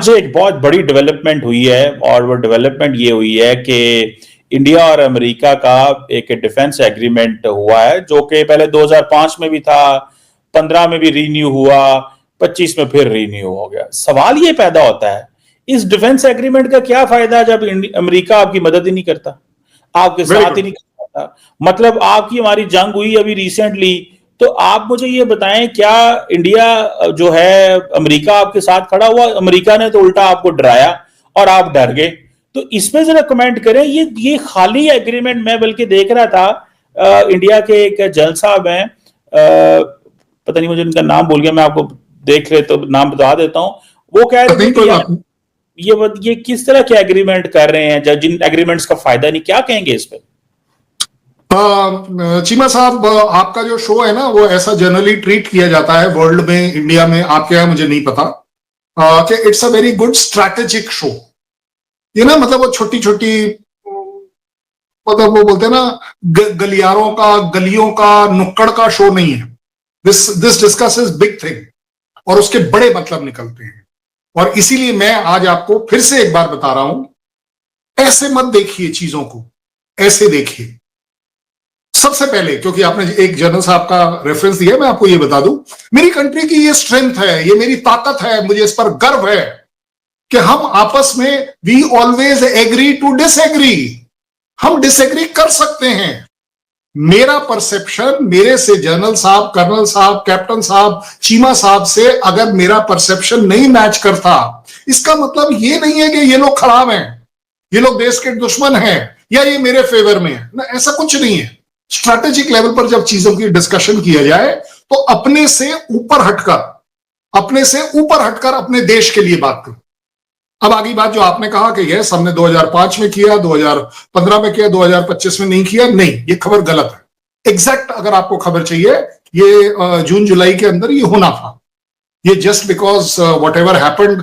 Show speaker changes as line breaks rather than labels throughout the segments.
से एक बहुत बड़ी डेवलपमेंट हुई है और वो डेवलपमेंट ये हुई है कि इंडिया और अमेरिका का एक डिफेंस एग्रीमेंट हुआ है जो कि पहले 2005 में भी था, 15 में भी रीन्यू हुआ, 25 में फिर रीन्यू हो गया। सवाल ये पैदा होता है इस डिफेंस एग्रीमेंट का क्या फायदा जब अमेरिका आपकी मदद ही नहीं करता, आपके साथ ही नहीं करता। मतलब आपकी हमारी जंग हुई अभी रिसेंटली, तो आप मुझे ये बताएं क्या इंडिया जो है अमेरिका आपके साथ खड़ा हुआ? अमेरिका ने तो उल्टा आपको डराया और आप डर गए। तो इसमें जरा कमेंट करें। ये खाली एग्रीमेंट मैं बल्कि देख रहा था, इंडिया के एक जनरल साहब हैं, पता नहीं मुझे उनका नाम भूल गया, मैं आपको देख ले तो नाम बता देता हूं। वो कह रहे थे कि ये किस तरह के एग्रीमेंट कर रहे हैं जिन एग्रीमेंट्स का फायदा नहीं, क्या कहेंगे इस पे?
चीमा साहब, आपका जो शो है ना वो ऐसा जनरली ट्रीट किया जाता है वर्ल्ड में, इंडिया में आपके यहाँ मुझे नहीं पता, कि it's a very good strategic show. ये ना मतलब वो छोटी छोटी मतलब वो बोलते हैं ना गलियारों का, गलियों का, नुक्कड़ का शो नहीं है। दिस डिस्कसेस बिग थिंग और उसके बड़े मतलब निकलते हैं। और इसीलिए मैं आज आपको फिर से एक बार बता रहा हूं, ऐसे मत देखिए चीजों को, ऐसे देखिए। सबसे पहले, क्योंकि आपने एक जनरल साहब का रेफरेंस दिया, मैं आपको ये बता दूं, मेरी कंट्री की ये स्ट्रेंथ है, ये मेरी ताकत है, मुझे इस पर गर्व है कि हम आपस में we always agree to disagree. हम डिसएग्री कर सकते हैं। मेरा परसेप्शन मेरे से जनरल साहब, कर्नल साहब, कैप्टन साहब, चीमा साहब से अगर मेरा परसेप्शन नहीं मैच करता, इसका मतलब ये नहीं है कि ये लोग खराब हैं, ये लोग देश के दुश्मन हैं या ये मेरे फेवर में है ना, ऐसा कुछ नहीं है। स्ट्रैटेजिक लेवल पर जब चीजों की डिस्कशन किया जाए तो अपने से ऊपर हटकर अपने देश के लिए बात करो। अब आगे बात जो आपने कहा कि यस हमने 2005 में किया, 2015 में किया, 2025 में नहीं किया, नहीं, ये खबर गलत है। एग्जैक्ट अगर आपको खबर चाहिए, ये जून जुलाई के अंदर ये होना था। ये just because whatever happened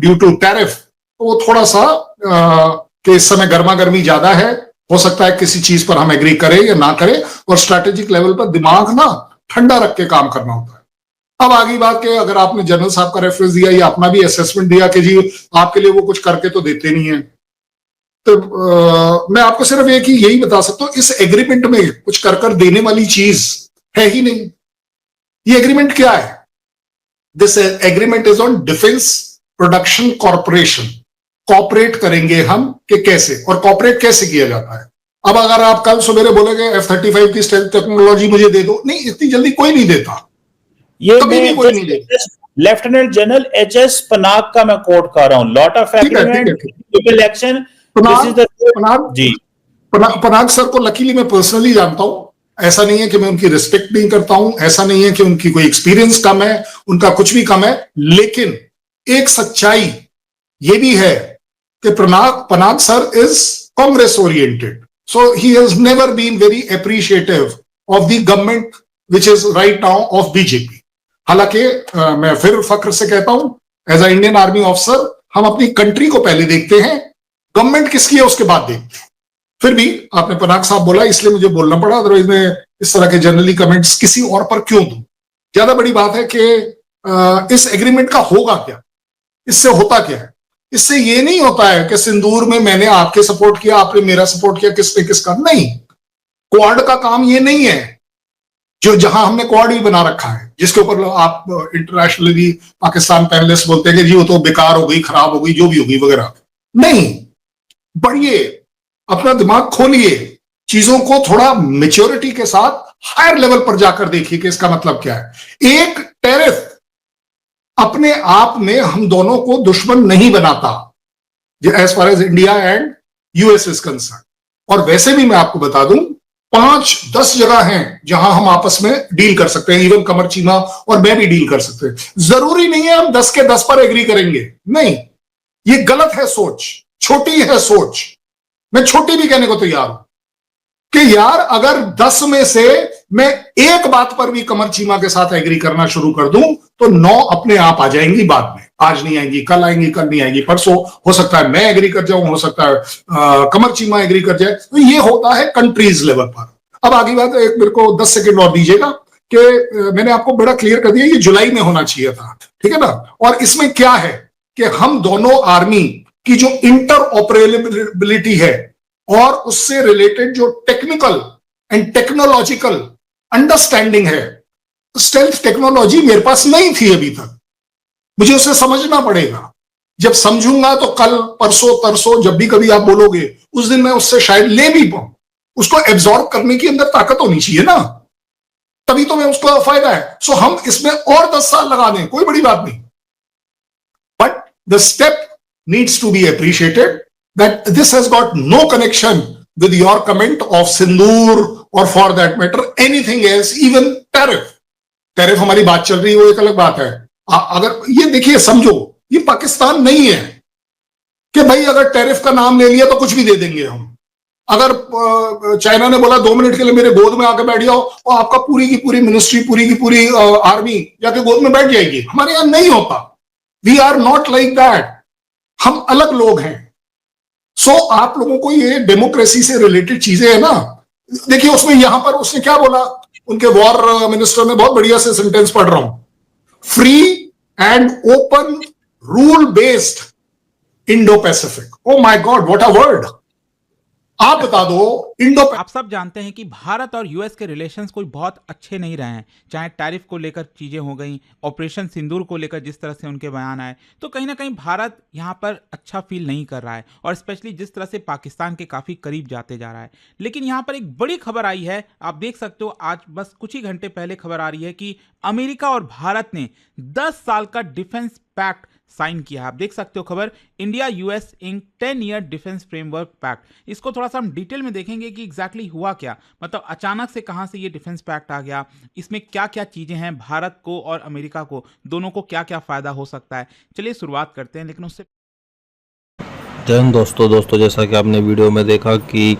due to tariff, तो वो थोड़ा सा कि इस समय गर्मा गर्मी ज्यादा है, हो सकता है किसी चीज पर हम एग्री करें या ना करें, और स्ट्रैटेजिक लेवल पर दिमाग ना ठंडा रख के काम करना होता है। अब आगे बात के, अगर आपने जनरल साहब का रेफरेंस दिया या अपना भी असेसमेंट दिया कि जी आपके लिए वो कुछ करके तो देते नहीं है, तो मैं आपको सिर्फ एक ही यही बता सकता हूं, इस एग्रीमेंट में कुछ कर देने वाली चीज है ही नहीं। ये एग्रीमेंट क्या है? This agreement is on defence production corporation. Cooperate करेंगे हम कि कैसे, और कॉपरेट कैसे किया जाता है। अब अगर आप कल सवेरे बोलेंगे F-35 की स्टेल्थ टेक्नोलॉजी मुझे दे दो, नहीं, इतनी जल्दी कोई नहीं देता,
ये कभी भी कोई नहीं देता। लेफ्टिनेंट जनरल HS पनाग का मैं कोट कर रहा हूं, lot of agreement, election,
Panag sir को लकीली मैं पर्सनली जानता हूं। ऐसा नहीं है कि मैं उनकी रिस्पेक्ट नहीं करता हूं, ऐसा नहीं है कि उनकी कोई एक्सपीरियंस कम है, उनका कुछ भी कम है, लेकिन एक सच्चाई ये भी है कि Panag sir is Congress oriented, so he has never been very appreciative of the government which is right now of BJP. हालांकि मैं फिर फख्र से कहता हूं, as a Indian army officer हम अपनी कंट्री को पहले देखते हैं, गवर्नमेंट किसकी है उसके बाद देखते हैं। फिर भी आपने पनाग साहब बोला इसलिए मुझे बोलना पड़ा, अदरवाइज मैं इस तरह के जनरली कमेंट्स किसी और पर क्यों दूं। ज्यादा बड़ी बात है कि इस एग्रीमेंट का होगा क्या, इससे होता क्या है। इससे ये नहीं होता है कि सिंदूर में मैंने आपके सपोर्ट किया, आपने मेरा सपोर्ट किया, किसने किसका, नहीं। क्वाड का काम ये नहीं है, जो जहां हमने क्वाड भी बना रखा है, जिसके ऊपर आप इंटरनेशनली पाकिस्तान पैनलिस्ट बोलते हैं कि जी वो तो बेकार हो गई, खराब हो गई, जो भी होगी वगैरह। नहीं, बढ़िए, अपना दिमाग खोलिए, चीजों को थोड़ा मेच्योरिटी के साथ हायर लेवल पर जाकर देखिए कि इसका मतलब क्या है। एक टैरिफ अपने आप में हम दोनों को दुश्मन नहीं बनाता, as far as India and US is concern. और वैसे भी मैं आपको बता दूं, 5-10 जगह हैं जहां हम आपस में डील कर सकते हैं, इवन कमर चीमा और मैं भी डील कर सकते हैं। जरूरी नहीं है हम 10 के 10 पर एग्री करेंगे, नहीं, ये गलत है सोच, छोटी है सोच। मैं छोटी भी कहने को तैयार हूं कि यार अगर 10 में से मैं एक बात पर भी कमर चीमा के साथ एग्री करना शुरू कर दूं तो 9 अपने आप आ जाएंगी बाद में। आज नहीं आएंगी, कल आएंगी, कल नहीं आएंगी, परसों हो सकता है मैं एग्री कर जाऊं, हो सकता है कमर चीमा एग्री कर जाए। तो ये होता है कंट्रीज लेवल पर। अब आगे बात, एक मेरे को 10 सेकेंड और दीजिएगा कि मैंने आपको बड़ा क्लियर कर दिया, ये जुलाई में होना चाहिए था, ठीक है ना। और इसमें क्या है कि हम दोनों आर्मी की जो इंटर ऑपरेबिलिटी है और उससे रिलेटेड जो टेक्निकल एंड टेक्नोलॉजिकल अंडरस्टैंडिंग है, स्टेल्थ टेक्नोलॉजी मेरे पास नहीं थी अभी तक, मुझे उसे समझना पड़ेगा। जब समझूंगा तो कल परसों तरसों जब भी कभी आप बोलोगे उस दिन मैं उससे शायद ले भी पाऊं। उसको एब्जॉर्ब करने की अंदर ताकत होनी चाहिए ना, तभी तो मैं उसका फायदा है। सो हम इसमें और 10 साल लगा दें, कोई बड़ी बात नहीं, but the step needs to be appreciated that this has got no connection with your comment of Sindoor or for that matter anything else, even tariff हमारी बात चल रही है, वो एक अलग बात है। अगर ये देखिए समझो, ये पाकिस्तान नहीं है कि भाई अगर टैरिफ का नाम ले लिया तो कुछ भी दे देंगे हम। अगर चाइना ने बोला 2 मिनट के लिए मेरे गोद में आके बैठ जाओ और आपका पूरी की पूरी मिनिस्ट्री, पूरी की पूरी आर्मी जाके गोद में बैठ जाएगी, हमारे यहां नहीं होता। We are not like that, हम अलग लोग हैं। सो आप लोगों को ये डेमोक्रेसी से रिलेटेड चीजें है ना, देखिए उसमें यहां पर उसने क्या बोला, उनके वॉर मिनिस्टर ने, बहुत बढ़िया से सेंटेंस पढ़ रहा हूं, free and open rule based Indo Pacific. Oh my God, what a word. आप बता दो इंडो।
आप सब जानते हैं कि भारत और यूएस के रिलेशंस कोई बहुत अच्छे नहीं रहे हैं, चाहे टैरिफ को लेकर चीज़ें हो गई, ऑपरेशन सिंदूर को लेकर जिस तरह से उनके बयान आए, तो कहीं ना कहीं भारत यहाँ पर अच्छा फील नहीं कर रहा है, और स्पेशली जिस तरह से पाकिस्तान के काफ़ी करीब जाते जा रहा है। लेकिन यहाँ पर एक बड़ी खबर आई है, आप देख सकते हो, आज बस कुछ ही घंटे पहले खबर आ रही है कि अमेरिका और भारत ने 10 साल का डिफेंस पैक्ट साइन किया है। आप देख सकते हो खबर, इंडिया यूएस इन 10 ईयर डिफेंस फ्रेमवर्क पैक्ट। इसको थोड़ा सा हम डिटेल में देखेंगे कि एग्जैक्टली हुआ क्या, मतलब अचानक से कहां से ये डिफेंस पैक्ट आ गया, इसमें क्या क्या चीजें हैं, भारत को और अमेरिका को दोनों को क्या क्या फायदा हो सकता है। चलिए शुरुआत करते हैं, लेकिन उससे
जय हिंद दोस्तों, जैसा कि आपने वीडियो में देखा कि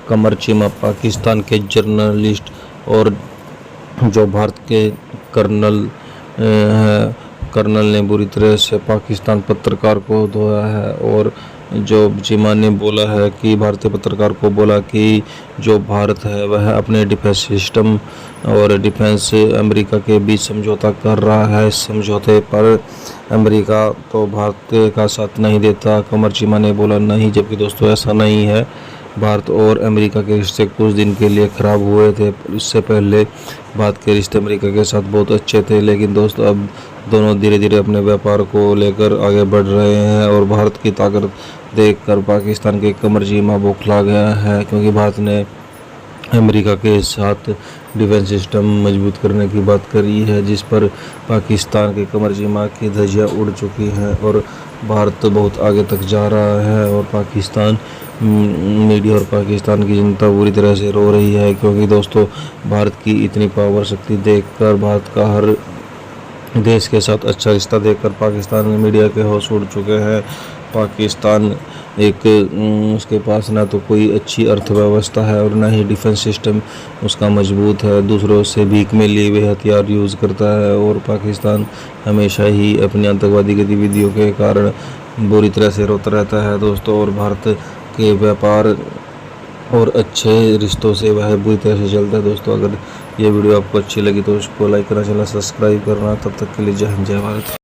कमर चीमा पाकिस्तान के जर्नलिस्ट और जो भारत के कर्नल ने बुरी तरह से पाकिस्तान पत्रकार को धोया है, और जो चीमा ने बोला है कि भारतीय पत्रकार को बोला कि जो भारत है वह अपने डिफेंस सिस्टम और डिफेंस अमेरिका के बीच समझौता कर रहा है। इस समझौते पर अमेरिका तो भारत का साथ नहीं देता, कमर चीमा ने बोला नहीं, जबकि दोस्तों ऐसा नहीं है। भारत और अमेरिका के रिश्ते कुछ दिन के लिए ख़राब हुए थे, इससे पहले भारत के रिश्ते अमेरिका के साथ बहुत अच्छे थे, लेकिन दोस्तों अब दोनों धीरे धीरे अपने व्यापार को लेकर आगे बढ़ रहे हैं, और भारत की ताकत देखकर पाकिस्तान के कमर चीमा बौखला गया है, क्योंकि भारत ने अमेरिका के साथ डिफेंस सिस्टम मजबूत करने की बात करी है, जिस पर पाकिस्तान के कमर चीमा की धज्जियां उड़ चुकी हैं और भारत बहुत आगे तक जा रहा है। और पाकिस्तान मीडिया और पाकिस्तान की जनता बुरी तरह से रो रही है, क्योंकि दोस्तों भारत की इतनी पावर शक्ति देखकर, भारत का हर देश के साथ अच्छा रिश्ता देखकर पाकिस्तान में मीडिया के होश उड़ चुके हैं। पाकिस्तान एक उसके पास ना तो कोई अच्छी अर्थव्यवस्था है और ना ही डिफेंस सिस्टम उसका मजबूत है, दूसरों से भीख में लिए हुए हथियार यूज़ करता है, और पाकिस्तान हमेशा ही अपनी आतंकवादी गतिविधियों के कारण बुरी तरह से रोता रहता है दोस्तों। और भारत के व्यापार और अच्छे रिश्तों से वह बुरी तरह से चलता है दोस्तों। अगर ये वीडियो आपको अच्छी लगी तो उसको लाइक करना, चैनल सब्सक्राइब करना। तब तक के लिए जय हिंद, जय भारत।